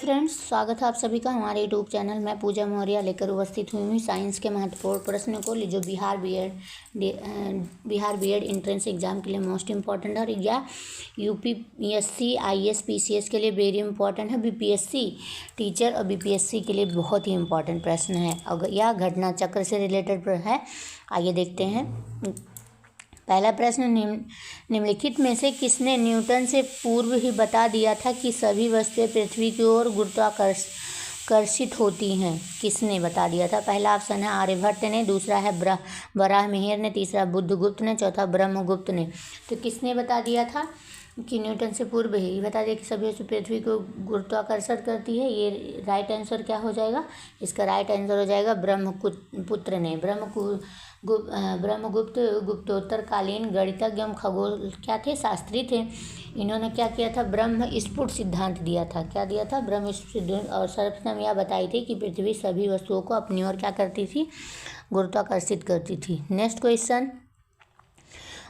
Friends, स्वागत है आप सभी का हमारे यूट्यूब चैनल। मैं पूजा मौर्य लेकर उपस्थित हुई हूँ साइंस के महत्वपूर्ण प्रश्न को, जो बिहार बीएड एंट्रेंस एग्जाम के लिए मोस्ट इम्पॉर्टेंट है और या यूपीएससी आईएएस पीसीएस के लिए वेरी इंपॉर्टेंट है। बीपीएससी टीचर और बीपीएससी के लिए बहुत ही इंपॉर्टेंट प्रश्न है और यह घटना चक्र से रिलेटेड है। आइए देखते हैं। पहला प्रश्न, निम्नलिखित में से किसने न्यूटन से पूर्व ही बता दिया था कि सभी वस्तुएं पृथ्वी की ओर गुरुत्वाकर्षित होती हैं? किसने बता दिया था? पहला ऑप्शन है आर्यभट्ट ने, दूसरा है वराहमिहिर ने, तीसरा बुद्धगुप्त ने, चौथा ब्रह्मगुप्त ने। तो किसने बता दिया था कि न्यूटन से पूर्व ही बता दिया कि सभी वस्तु पृथ्वी को गुरुत्वाकर्षण करती है? ये राइट आंसर क्या हो जाएगा? इसका राइट आंसर हो जाएगा ब्रह्मपुत्र ने। ब्रह्मगुप्त गुप्तोत्तरकालीन गणितज्ञ एवं खगोल क्या थे? शास्त्री थे। इन्होंने क्या किया था? ब्रह्म स्फुट सिद्धांत दिया था। क्या दिया था? ब्रह्म स्फुट सिद्धांत। और सर्वप्रथम यह बताई थी कि पृथ्वी सभी वस्तुओं को अपनी ओर क्या करती थी? गुरुत्वाकर्षित करती थी। नेक्स्ट क्वेश्चन,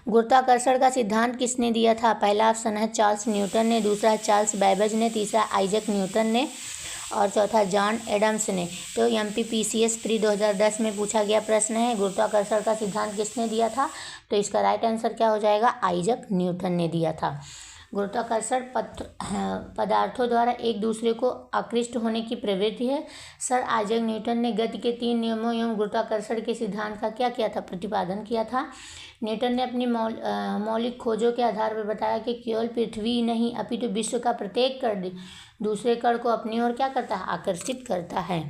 गुरुत्वाकर्षण का सिद्धांत किसने दिया था? पहला ऑप्शन है चार्ल्स न्यूटन ने, दूसरा है चार्ल्स बैबेज ने, तीसरा आइजैक न्यूटन ने और चौथा जॉन एडम्स ने। तो एमपीपीसीएस प्री 2010 में पूछा गया प्रश्न है, गुरुत्वाकर्षण का सिद्धांत किसने दिया था? तो इसका राइट आंसर क्या हो जाएगा? आइजैक न्यूटन ने दिया था। गुरुत्वाकर्षण पदार्थों द्वारा एक दूसरे को आकृष्ट होने की प्रवृत्ति है। सर आइजैक न्यूटन ने गति के 3 नियमों एवं गुरुत्वाकर्षण के सिद्धांत का क्या किया था? प्रतिपादन किया था। न्यूटन ने अपनी मौलिक खोजों के आधार पर बताया कि केवल पृथ्वी नहीं अपितु विश्व का प्रत्येक कण दूसरे कण को अपनी ओर क्या करता है? आकर्षित करता है।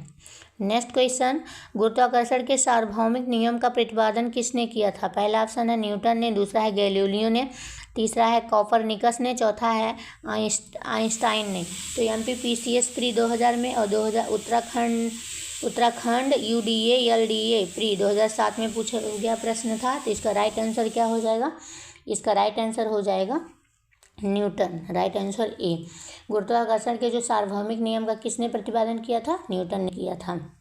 नेक्स्ट क्वेश्चन, गुरुत्वाकर्षण के सार्वभौमिक नियम का प्रतिपादन किसने किया था? पहला ऑप्शन है न्यूटन ने, दूसरा है गैलीलियो ने, तीसरा है कॉपरनिकस ने, चौथा है आइंस्टाइन ने। तो एमपीपीसीएस प्री 2000 में और 2000 उत्तराखंड यूडीए एलडीए प्री 2007 में पूछा गया प्रश्न था। तो इसका राइट आंसर क्या हो जाएगा? इसका राइट आंसर हो जाएगा न्यूटन। Right answer A. गुरुत्वाकर्षण के जो सार्वभौमिक नियम का किसने प्रतिपादन किया था? न्यूटन ने किया था।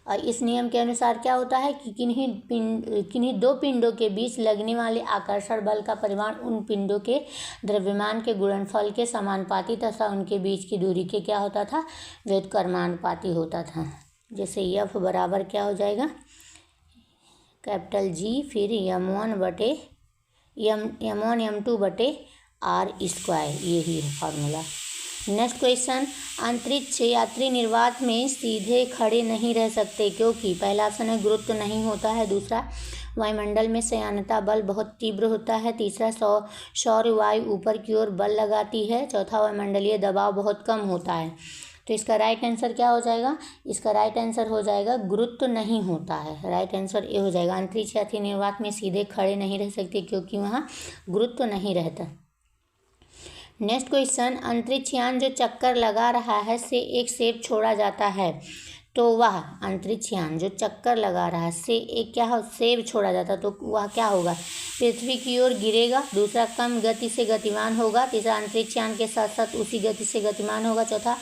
और इस नियम के अनुसार क्या होता है कि किन्हीं दो पिंडों के बीच लगने वाले आकर्षण बल का परिमाण उन पिंडों के द्रव्यमान के गुणनफल के समानुपाती तथा उनके बीच की दूरी के क्या होता था? व्युत्क्रमानुपाती होता था। जैसे F बराबर क्या हो जाएगा? कैपिटल G फिर m1 m2 बटे r स्क्वायर, यही है फॉर्मूला। नेक्स्ट क्वेश्चन, अंतरिक्ष यात्री निर्वात में सीधे खड़े नहीं रह सकते क्योंकि? पहला ऑप्शन है गुरुत्व नहीं होता है, दूसरा वायुमंडल में श्यानता बल बहुत तीव्र होता है, तीसरा सौर वायु ऊपर की ओर बल लगाती है, चौथा वायुमंडलीय दबाव बहुत कम होता है। तो इसका राइट आंसर क्या हो जाएगा? इसका राइट आंसर हो जाएगा गुरुत्व नहीं होता है। राइट आंसर ए हो जाएगा। अंतरिक्ष यात्री निर्वात में सीधे खड़े नहीं रह सकते क्योंकि वहाँ गुरुत्व नहीं रहता। नेक्स्ट क्वेश्चन, अंतरिक्ष यान जो चक्कर लगा रहा है से एक सेब छोड़ा जाता है, तो वह अंतरिक्ष यान जो चक्कर लगा रहा है से एक क्या सेब छोड़ा जाता है, तो वह क्या होगा? पृथ्वी की ओर गिरेगा, दूसरा कम गति से गतिमान होगा, तीसरा अंतरिक्ष यान के साथ साथ उसी गति से गतिमान होगा, चौथा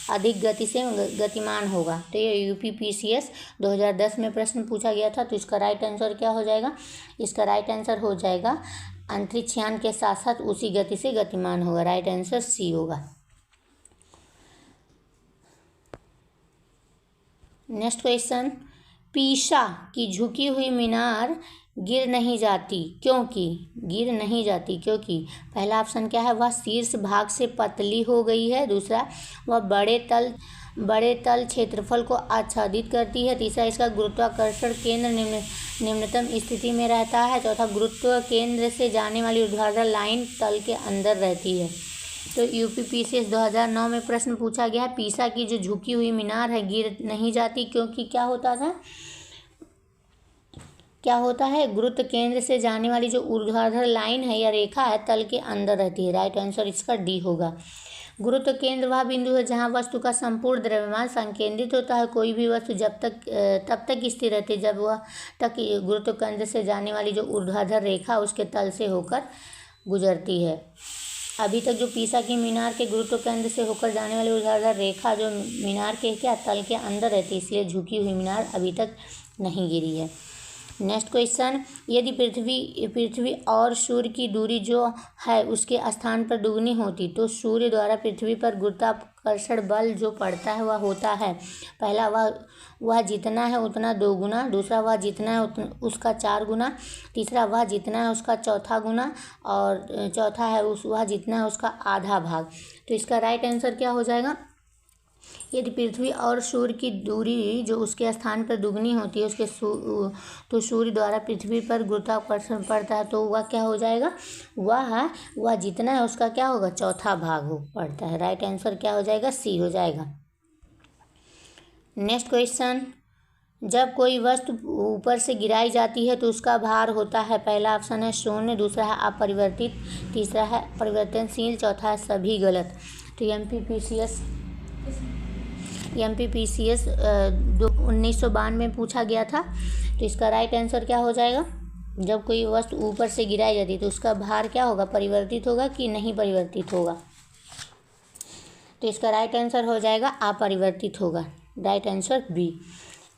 अधिक गति से गतिमान होगा। तो ये यूपीपीसीएस 2010 में प्रश्न पूछा गया था। तो इसका राइट आंसर क्या हो जाएगा? इसका राइट आंसर हो जाएगा अंतरिक्ष यान के साथ साथ उसी गति से गतिमान होगा। राइट आंसर सी होगा। नेक्स्ट क्वेश्चन, पीसा की झुकी हुई मीनार गिर नहीं जाती क्योंकि? पहला ऑप्शन क्या है? वह शीर्ष भाग से पतली हो गई है, दूसरा वह बड़े तल क्षेत्रफल को आच्छादित करती है, तीसरा इसका गुरुत्वाकर्षण केंद्र निम्नतम स्थिति में रहता है, चौथा गुरुत्व केंद्र से जाने वाली ऊर्ध्वाधर लाइन तल के अंदर रहती है। तो यूपीपीसीएस 2009 में प्रश्न पूछा गया है, पीसा की जो झुकी हुई मीनार है गिर नहीं जाती क्योंकि क्या होता है? गुरुत्व केंद्र से जाने वाली जो ऊर्ध्वाधर लाइन है या रेखा है तल के अंदर रहती है। राइट आंसर इसका डी होगा। गुरुत्व केंद्र वह बिंदु है जहां वस्तु का संपूर्ण द्रव्यमान संकेंद्रित होता है। कोई भी वस्तु तब तक स्थिर रहती है जब वह तक गुरुत्व केंद्र से जाने वाली जो ऊर्ध्वाधर रेखा उसके तल से होकर गुजरती है। अभी तक जो पीसा की मीनार के गुरुत्व केंद्र से होकर जाने वाली ऊर्ध्वाधर रेखा जो मीनार के क्या तल के अंदर रहती है, इसलिए झुकी हुई मीनार अभी तक नहीं गिरी है। नेक्स्ट क्वेश्चन, यदि पृथ्वी और सूर्य की दूरी जो है उसके स्थान पर दुगनी होती तो सूर्य द्वारा पृथ्वी पर गुरुत्वाकर्षण बल जो पड़ता है वह होता है, पहला वह जितना है उतना 2 गुना, दूसरा वह जितना है उसका 4 गुना, तीसरा वह जितना है उसका चौथा गुना, और चौथा है वह जितना है उसका आधा भाग। तो इसका राइट आंसर क्या हो जाएगा? यदि पृथ्वी और सूर्य की दूरी जो उसके स्थान पर दुगनी होती है तो सूर्य द्वारा पृथ्वी पर गुरुत्वाकर्षण पड़ता है तो वह क्या हो जाएगा? वह जितना है उसका क्या होगा? चौथा भाग पड़ता है। राइट आंसर क्या हो जाएगा? सी हो जाएगा। नेक्स्ट क्वेश्चन, जब कोई वस्तु ऊपर से गिराई जाती है तो उसका भार होता है, पहला ऑप्शन है शून्य, दूसरा है अपरिवर्तित, तीसरा है परिवर्तनशील, चौथा है सभी गलत। तो MPPCS 1992 में पूछा गया था। तो इसका राइट आंसर क्या हो जाएगा? जब कोई वस्तु ऊपर से गिराई जाती है तो उसका भार क्या होगा? परिवर्तित होगा कि नहीं परिवर्तित होगा? तो इसका राइट आंसर हो जाएगा अपरिवर्तित होगा। Right answer B.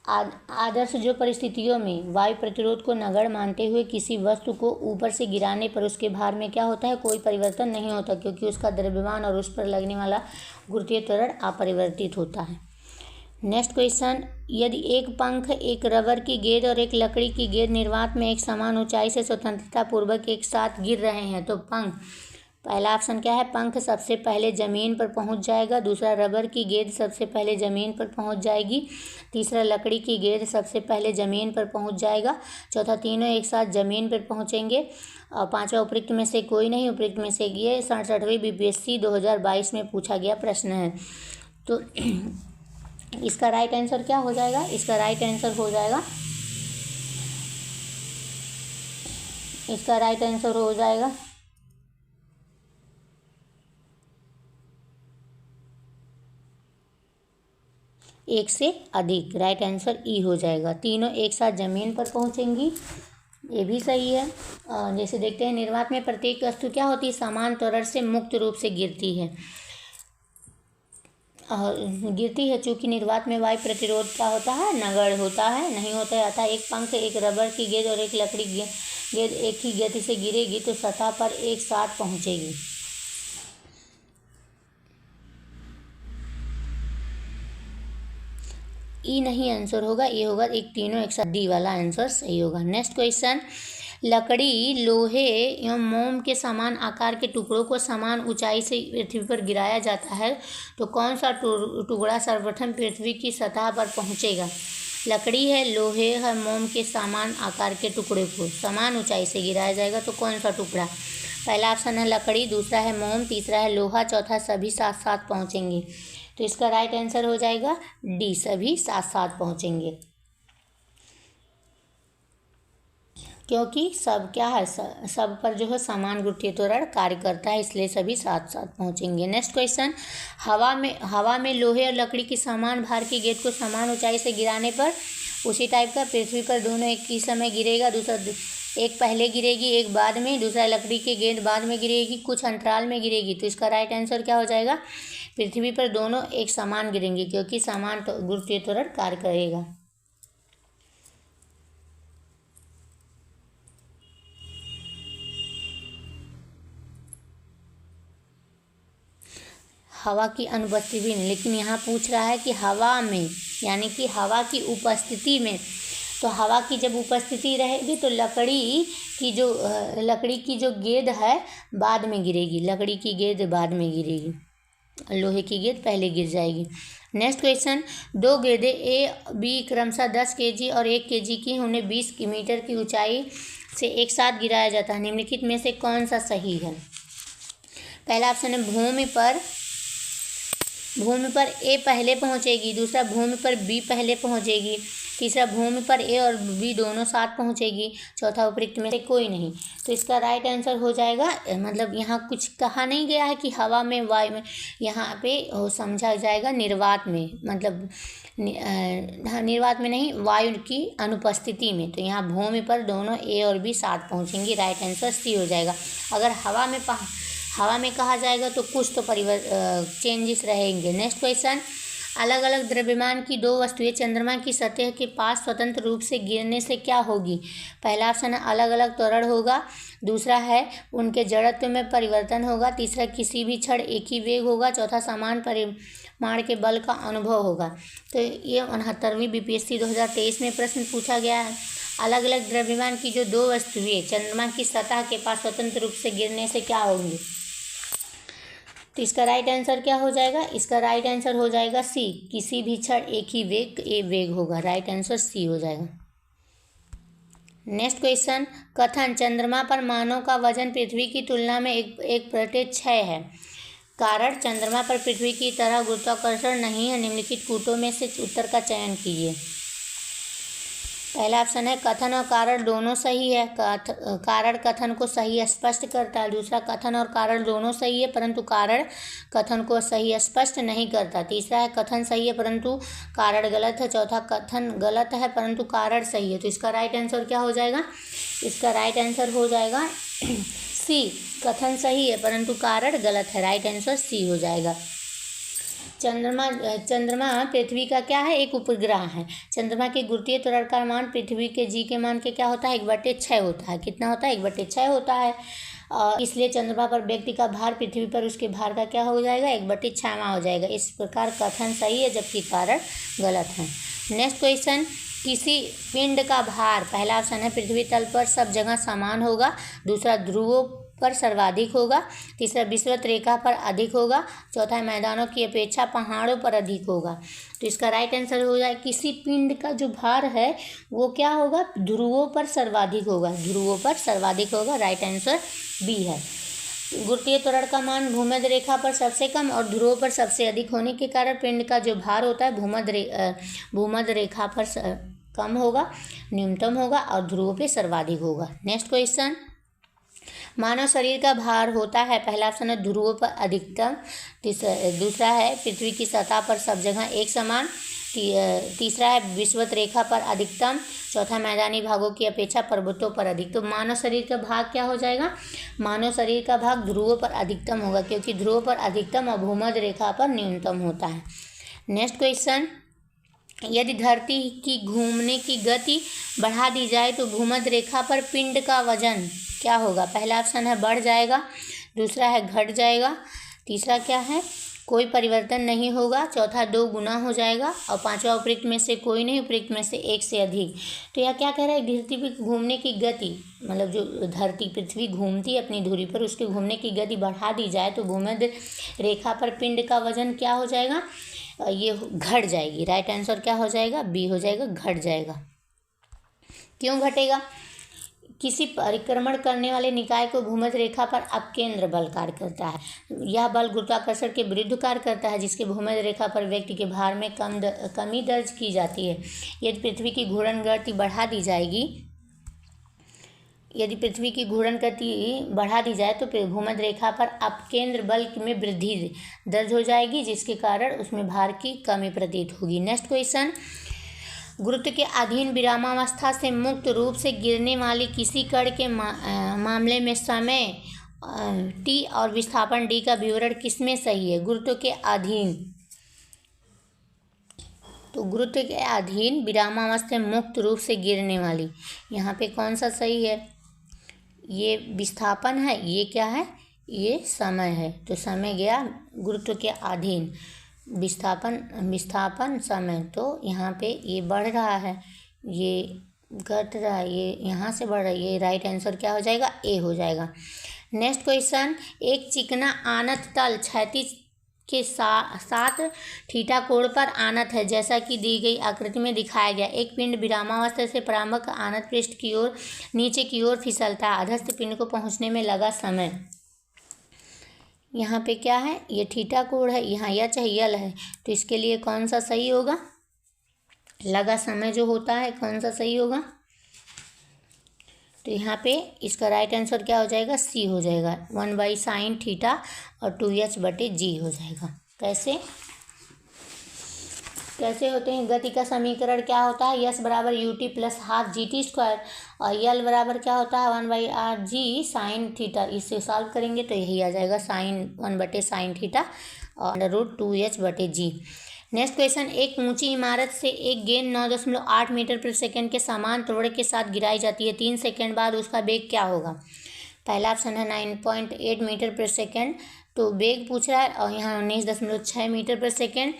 आदर्श जो परिस्थितियों में वायु प्रतिरोध को नगण्य मानते हुए किसी वस्तु को ऊपर से गिराने पर उसके भार में क्या होता है? कोई परिवर्तन नहीं होता, क्योंकि उसका द्रव्यमान और उस पर लगने वाला गुरुत्वीय त्वरण अपरिवर्तित होता है। नेक्स्ट क्वेश्चन, यदि एक पंख, एक रबर की गेंद और एक लकड़ी की गेंद निर्वात में एक समान ऊंचाई से स्वतंत्रता पूर्वक एक साथ गिर रहे हैं तो पहला ऑप्शन क्या है? पंख सबसे पहले ज़मीन पर पहुंच जाएगा, दूसरा रबर की गेंद सबसे पहले ज़मीन पर पहुंच जाएगी, तीसरा लकड़ी की गेंद सबसे पहले ज़मीन पर पहुंच जाएगा, चौथा तीनों एक साथ ज़मीन पर पहुंचेंगे, और पांचवा उपरोक्त में से कोई नहीं। उपरोक्त में से ये 67वीं BPSC 2022 में पूछा गया प्रश्न है। तो इसका राइट आंसर क्या हो जाएगा? इसका राइट आंसर हो जाएगा एक से अधिक। राइट आंसर ई हो जाएगा। तीनों एक साथ जमीन पर पहुंचेंगी, ये भी सही है। जैसे देखते हैं निर्वात में प्रत्येक वस्तु क्या होती है? समान त्वरण से मुक्त रूप से गिरती है चूँकि निर्वात में वायु प्रतिरोध क्या होता है? नगण्य होता है, नहीं होता है। अतः एक पंख, एक रबर की गेंद और एक लकड़ी गेंद एक ही गति से गिरेगी तो सतह पर एक साथ पहुंचेगी। ई नहीं आंसर होगा, ये होगा एक तीनों एक साथ, डी वाला आंसर सही होगा। नेक्स्ट क्वेश्चन, लकड़ी, लोहे एवं मोम के समान आकार के टुकड़ों को समान ऊंचाई से पृथ्वी पर गिराया जाता है तो कौन सा टुकड़ा सर्वप्रथम पृथ्वी की सतह पर पहुंचेगा? लकड़ी है, लोहे है, मोम के समान आकार के टुकड़े को समान ऊंचाई से गिराया जाएगा तो कौन सा टुकड़ा? पहला ऑप्शन है लकड़ी, दूसरा है मोम, तीसरा है लोहा, चौथा सभी साथ साथ पहुँचेंगे। तो इसका राइट आंसर हो जाएगा डी, सभी साथ साथ पहुँचेंगे, क्योंकि सब क्या है? सब पर जो है समान गुरुत्वीय त्वरण कार्य करता है, इसलिए सभी साथ साथ पहुंचेंगे। नेक्स्ट क्वेश्चन, हवा में लोहे और लकड़ी की समान भार की गेंद को समान ऊंचाई से गिराने पर उसी टाइप का पृथ्वी पर दोनों एक ही समय गिरेगा, दूसरा एक पहले गिरेगी एक बाद में, दूसरा लकड़ी की गेंद बाद में गिरेगी, कुछ अंतराल में गिरेगी। तो इसका राइट आंसर क्या हो जाएगा? पृथ्वी पर दोनों एक समान गिरेंगे, क्योंकि समान गुरुत्वीय त्वरण कार्य करेगा। हवा की अनुपस्थिति में, लेकिन यहाँ पूछ रहा है कि हवा में, यानी कि हवा की उपस्थिति में। तो हवा की जब उपस्थिति रहेगी तो लकड़ी की जो गेंद है बाद में गिरेगी, लकड़ी की गेंद बाद में गिरेगी, लोहे की गेंद पहले गिर जाएगी। नेक्स्ट क्वेश्चन, दो गेंदें ए बी क्रमशः 10 kg और 1 kg की, उन्हें 20 मीटर की ऊंचाई से एक साथ गिराया जाता है, निम्नलिखित में से कौन सा सही है? पहला ऑप्शन है भूमि पर ए पहले पहुंचेगी, दूसरा भूमि पर बी पहले पहुंचेगी, तीसरा भूमि पर ए और बी दोनों साथ पहुंचेगी, चौथा उपरोक्त में से कोई नहीं। तो इसका राइट आंसर हो जाएगा, मतलब यहाँ कुछ कहा नहीं गया है कि हवा में, वायु में, यहाँ पे समझा जाएगा निर्वात में, मतलब निर्वात में नहीं, वायु की अनुपस्थिति में। तो यहाँ भूमि पर दोनों ए और बी साथ पहुँचेंगी। राइट आंसर सी हो जाएगा। अगर हवा में कहा जाएगा तो कुछ तो चेंजेस रहेंगे। नेक्स्ट क्वेश्चन, अलग अलग द्रव्यमान की दो वस्तुएं चंद्रमा की सतह के पास स्वतंत्र रूप से गिरने से क्या होगी? पहला ऑप्शन है अलग अलग त्वरण होगा, दूसरा है उनके जड़त्व में परिवर्तन होगा, तीसरा किसी भी क्षण एक ही वेग होगा, चौथा समान परिमाण के बल का अनुभव होगा। तो ये 69वीं बीपीएससी 2023 में प्रश्न पूछा गया है। अलग अलग द्रव्यमान की जो दो वस्तुएं चंद्रमा की सतह के पास स्वतंत्र रूप से गिरने से क्या होंगी? तो इसका राइट आंसर क्या हो जाएगा? इसका राइट आंसर हो जाएगा सी, किसी भी क्षण एक ही वेग होगा। राइट आंसर सी हो जाएगा। नेक्स्ट क्वेश्चन, कथन चंद्रमा पर मानव का वजन पृथ्वी की तुलना में 1/6 है। कारण चंद्रमा पर पृथ्वी की तरह गुरुत्वाकर्षण नहीं है। निम्नलिखित कूटों में से उत्तर का चयन कीजिए। पहला ऑप्शन है कथन और कारण दोनों सही है। कारण कथन को सही स्पष्ट करता है। दूसरा, कथन और कारण दोनों सही है परंतु कारण कथन को सही स्पष्ट नहीं करता। तीसरा है कथन सही है परंतु कारण गलत है। चौथा, कथन गलत है परंतु कारण सही है। तो इसका राइट आंसर क्या हो जाएगा? इसका राइट आंसर हो जाएगा सी, कथन सही है परंतु कारण गलत है। राइट आंसर सी हो जाएगा। चंद्रमा पृथ्वी का क्या है? एक उपग्रह है। चंद्रमा के गुरुत्वीय त्वरण का मान पृथ्वी के जी के मान के क्या होता है? 1/6 होता है। कितना होता है? 1/6 होता है। इसलिए चंद्रमा पर व्यक्ति का भार पृथ्वी पर उसके भार का क्या हो जाएगा? 1/6 हो जाएगा। इस प्रकार कथन सही है जबकि कारण गलत है। नेक्स्ट क्वेश्चन, किसी पिंड का भार, पहला ऑप्शन है पृथ्वी तल पर सब जगह समान होगा, दूसरा ध्रुवों पर सर्वाधिक होगा, तीसरा विषुवत रेखा पर अधिक होगा, चौथा मैदानों की अपेक्षा पहाड़ों पर अधिक होगा। तो इसका राइट आंसर हो जाए किसी पिंड का जो भार है वो क्या होगा? ध्रुवों पर सर्वाधिक होगा। ध्रुवों पर सर्वाधिक होगा। राइट आंसर बी है। गुरुत्वीय त्वरण का मान भूमध्य रेखा पर सबसे कम और ध्रुवों पर सबसे अधिक होने के कारण पिंड का जो भार होता है भूमध्य रेखा पर कम होगा, न्यूनतम होगा और ध्रुवों पे सर्वाधिक होगा। नेक्स्ट क्वेश्चन, मानव शरीर का भार होता है, पहला ऑप्शन है ध्रुवों पर अधिकतम, दूसरा है पृथ्वी की सतह पर सब जगह एक समान, तीसरा है विषुवत रेखा पर अधिकतम, चौथा मैदानी भागों की अपेक्षा पर्वतों पर अधिक। तो मानव शरीर का भाग क्या हो जाएगा? मानव शरीर का भाग ध्रुवों पर अधिकतम होगा क्योंकि ध्रुवों पर अधिकतम और भूमध्य रेखा पर न्यूनतम होता है। नेक्स्ट क्वेश्चन, यदि धरती की घूमने की गति बढ़ा दी जाए तो भूमध्य रेखा पर पिंड का वजन क्या होगा? पहला ऑप्शन है बढ़ जाएगा, दूसरा है घट जाएगा, तीसरा क्या है? कोई परिवर्तन नहीं होगा, चौथा 2 गुना हो जाएगा और पांचवा उपरोक्त में से कोई नहीं, उपरोक्त में से एक से अधिक। तो यह क्या कह रहा है? धरती पर घूमने की गति, मतलब जो धरती पृथ्वी घूमती है अपनी धुरी पर उसके घूमने की गति बढ़ा दी जाए तो भूमध्य रेखा पर पिंड का वजन क्या हो जाएगा? ये घट जाएगी। राइट आंसर क्या हो जाएगा? बी हो जाएगा, घट जाएगा। क्यों घटेगा? किसी परिक्रमण करने वाले निकाय को भूमध्य रेखा पर अपकेंद्र बल कार्य करता है। यह बल गुरुत्वाकर्षण के विरुद्ध कार्य करता है जिसके भूमध्य रेखा पर व्यक्ति के भार में कमी दर्ज की जाती है। यदि पृथ्वी की घूर्णन गति बढ़ा दी जाए तो भूमध्य रेखा पर अपकेंद्र बल में वृद्धि दर्ज हो जाएगी जिसके कारण उसमें भार की कमी प्रतीत होगी। नेक्स्ट क्वेश्चन, गुरुत्व के अधीन विरामावस्था से मुक्त रूप से गिरने वाली किसी कण के मामले में समय t और विस्थापन d का विवरण किसमें सही है? गुरुत्व के अधीन, तो गुरुत्व के अधीन विरामावस्था से मुक्त रूप से गिरने वाली, यहाँ पे कौन सा सही है? ये विस्थापन है, ये क्या है? ये समय है। तो समय गया गुरुत्व के अधीन, विस्थापन समय, तो यहाँ पे ये बढ़ रहा है, ये घट रहा है, ये यहाँ से बढ़ रहा है। ये राइट आंसर क्या हो जाएगा? ए हो जाएगा। नेक्स्ट क्वेश्चन, एक चिकना आनत तल क्षैतिज के साथ थीटा कोण पर आनत है जैसा कि दी गई आकृति में दिखाया गया। एक पिंड विरामावस्था से प्रारंभ आनत पृष्ठ की ओर नीचे की ओर फिसलता है। अधस्थ पिंड को पहुंचने में लगा समय, यहाँ पे क्या है? ये थीटा कोण है, यहाँ एच है, यल है, तो इसके लिए कौन सा सही होगा? लगा समय जो होता है कौन सा सही होगा? तो यहाँ पे इसका राइट आंसर क्या हो जाएगा? सी हो जाएगा। 1/sin थीटा और 2h/g हो जाएगा। कैसे होते हैं? गति का समीकरण क्या होता है? यस बराबर ut प्लस हाफ GT² और यल बराबर क्या होता है? 1/rg sine theta. इससे सॉल्व करेंगे तो यही आ जाएगा, साइन 1/sin थीटा और √2h/g। नेक्स्ट क्वेश्चन, एक ऊंची इमारत से एक गेंद 9.8 मीटर प्रति सेकंड के समान त्वरण के साथ गिराई जाती है। 3 सेकंड बाद उसका वेग क्या होगा? पहला ऑप्शन है 9.8 मीटर प्रति सेकंड, तो वेग पूछ रहा है, और यहाँ 19.6 मीटर प्रति सेकंड,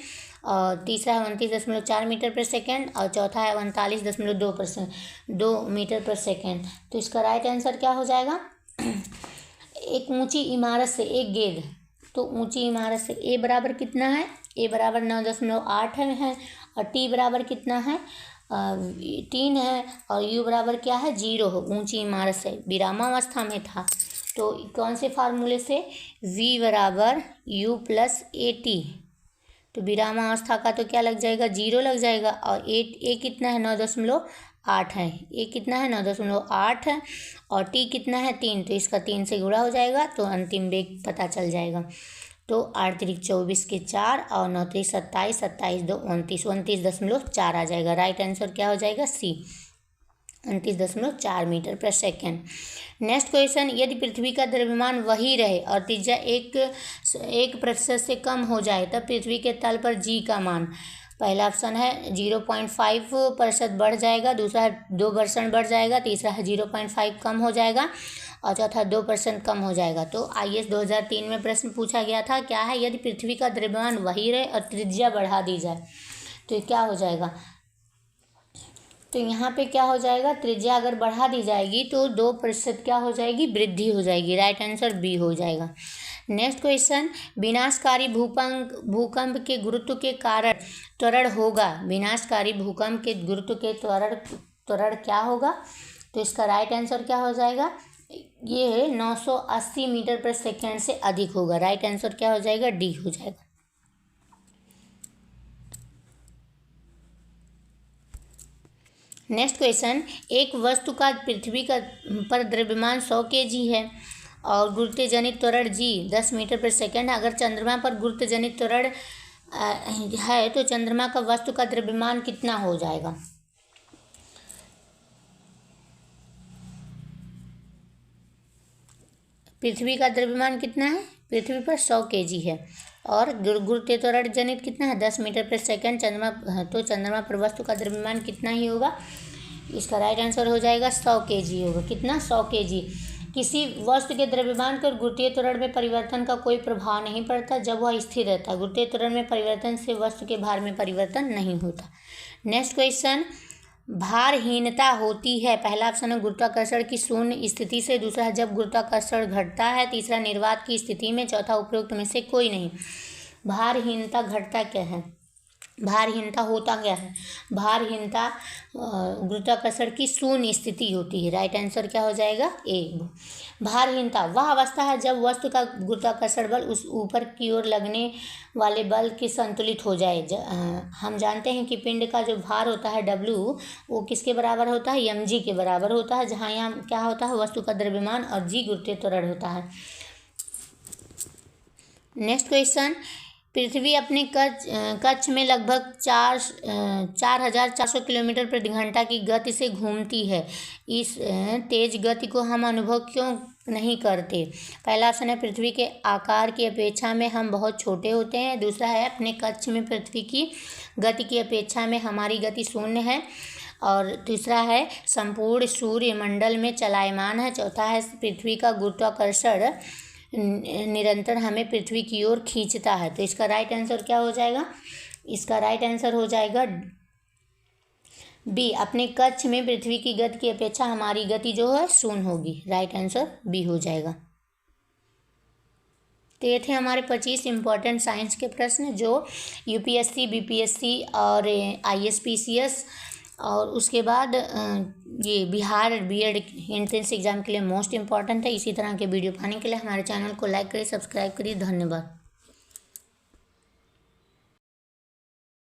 और तीसरा है 29.4 मीटर प्रति सेकंड, और चौथा है 39.2 मीटर प्रति सेकंड। तो इसका राइट आंसर क्या हो जाएगा? एक ऊंची इमारत से एक गेंद, तो ऊंची इमारत से ए बराबर कितना है? ए बराबर 9.8 है, और टी बराबर कितना है? 3 है, और यू बराबर क्या है? 0 हो। ऊंची इमारत से विरामावस्था में था, तो कौन से फार्मूले से? v बराबर u प्लस ए टी, तो विरामावस्था का तो क्या लग जाएगा? 0 लग जाएगा, और ए कितना है? 9.8 है। ए कितना है? 9.8 है, और टी कितना है? 3, तो इसका 3 से गुणा हो जाएगा, तो अंतिम वेग पता चल जाएगा। तो 8 तिरिक 24 के 4, और 9 तिरिक 27, 27 2 29, 29.4 आ जाएगा। राइट आंसर क्या हो जाएगा? सी, 29.4 मीटर प्रति सेकेंड। नेक्स्ट क्वेश्चन, यदि पृथ्वी का द्रव्यमान वही रहे और त्रिज्या 1% से कम हो जाए, तब पृथ्वी के तल पर जी का मान? पहला ऑप्शन है 0.5% बढ़ जाएगा, दूसरा है 2% बढ़ जाएगा, तीसरा है 0.5 कम हो जाएगा, और चौथा 2% कम हो जाएगा। तो IAS 2003 में प्रश्न पूछा गया था, क्या है? यदि पृथ्वी का द्रव्यमान वही रहे और त्रिज्या बढ़ा दी जाए, तो क्या हो जाएगा? तो यहाँ पे क्या हो जाएगा? त्रिज्या अगर बढ़ा दी जाएगी तो 2% क्या हो जाएगी? वृद्धि हो जाएगी। राइट आंसर बी हो जाएगा। नेक्स्ट क्वेश्चन, विनाशकारी भूकंप के गुरुत्व के कारण त्वरण होगा। विनाशकारी भूकंप के गुरुत्व के त्वरण क्या होगा? तो इसका राइट आंसर क्या हो जाएगा? ये 980 मीटर प्रति सेकेंड से अधिक होगा। राइट आंसर क्या हो जाएगा? डी हो जाएगा। नेक्स्ट क्वेश्चन, एक वस्तु का पृथ्वी का पर द्रव्यमान 100 kg है और गुरुत्व जनित त्वरण g 10 मीटर प्रति सेकंड। अगर चंद्रमा पर गुरुत्व जनित त्वरण है तो चंद्रमा का वस्तु का द्रव्यमान कितना हो जाएगा? पृथ्वी का द्रव्यमान कितना है? पृथ्वी पर 100 kg है, और गुरुत्व त्वरण जनित कितना है? 10 मीटर प्रति सेकंड। तो चंद्रमा पर वस्तु का द्रव्यमान कितना ही होगा? इसका राइट आंसर हो जाएगा 100 kg होगा। कितना? 100 kg। किसी वस्तु के द्रव्यमान पर गुरुत्वीय त्वरण में परिवर्तन का कोई प्रभाव नहीं पड़ता जब वह स्थिर रहता है। गुरुत्वीय त्वरण में परिवर्तन से वस्तु के भार में परिवर्तन नहीं होता। नेक्स्ट क्वेश्चन, भारहीनता होती है। पहला ऑप्शन है गुरुत्वाकर्षण की शून्य स्थिति से, दूसरा है जब गुरुत्वाकर्षण घटता है, तीसरा निर्वात की स्थिति में, चौथा उपरोक्त में से कोई नहीं। भारहीनता घटता क्या है? भारहीनता होता क्या है? भारहीनता गुरुत्वाकर्षण की शून्य स्थिति होती है। राइट आंसर क्या हो जाएगा? ए। भारहीनता वह अवस्था है जब वस्तु का गुरुत्वाकर्षण बल उस ऊपर की ओर लगने वाले बल के संतुलित हो जाए। हम जानते हैं कि पिंड का जो भार होता है W, वो किसके बराबर होता है? mg के बराबर होता है, जहाँ यहाँ क्या होता है? वस्तु का द्रव्यमान, और g गुरुत्वीय त्वरण होता है। नेक्स्ट क्वेश्चन, पृथ्वी अपने कक्ष में लगभग 4,400 किलोमीटर प्रति घंटा की गति से घूमती है। इस तेज गति को हम अनुभव क्यों नहीं करते? पहला ऑप्शन है पृथ्वी के आकार की अपेक्षा में हम बहुत छोटे होते हैं, दूसरा है अपने कक्ष में पृथ्वी की गति की अपेक्षा में हमारी गति शून्य है, और तीसरा है संपूर्ण सूर्यमंडल में चलायमान है, चौथा है पृथ्वी का गुरुत्वाकर्षण निरंतर हमें पृथ्वी की ओर खींचता है। तो इसका राइट आंसर क्या हो जाएगा? इसका राइट आंसर हो जाएगा बी, अपने कक्ष में पृथ्वी की गति की अपेक्षा हमारी गति जो है शून्य होगी। राइट आंसर बी हो जाएगा। तो ये थे हमारे 25 इम्पॉर्टेंट साइंस के प्रश्न जो UPSC, BPSC और ISPCS और उसके बाद ये बिहार B.Ed एंट्रेंस एग्ज़ाम के लिए मोस्ट इम्पॉर्टेंट है। इसी तरह के वीडियो पाने के लिए हमारे चैनल को लाइक करिए, सब्सक्राइब करिए। धन्यवाद।